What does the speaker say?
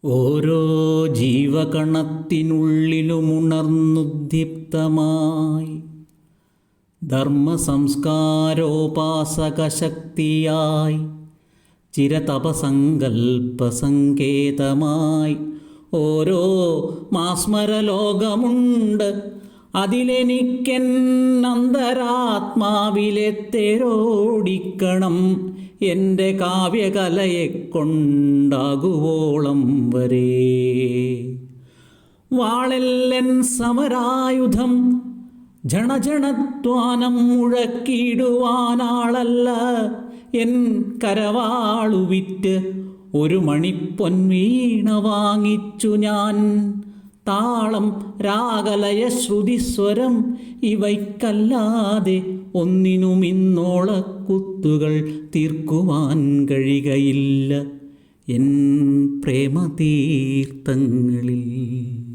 ഓരോ ജീവകണത്തിനുള്ളിലുമുണർന്നുദ്ദീപ്തമായി ധർമ്മസംസ്കാരോപാസകശക്തിയായി ചിരതപസങ്കൽപ്പസങ്കേതമായി ഓരോ മാസ്മരലോകമുണ്ട്. അതിലെനിക്കെൻ അന്തരാത്മാവിലെ തേരോടിക്കണം എൻ്റെ കാവ്യകലയെ കൊണ്ടാകുവോളം വരെ. വാളെല്ലൻ സമരായുധം ജണജണത്വാനം മുഴക്കിയിടുവാനാളല്ല. എൻ കരവാളുവിറ്റ് ഒരു മണിപ്പൊൻവീണ വാങ്ങിച്ചു ഞാൻ. താളം രാഗലയ ശ്രുതിസ്വരം ഇവയ്ക്കല്ലാതെ ഒന്നിനും ഇന്നോളക്കുത്തുകൾ തീർക്കുവാൻ കഴിയുകയില്ല എൻ പ്രേമതീർത്ഥങ്ങളിൽ.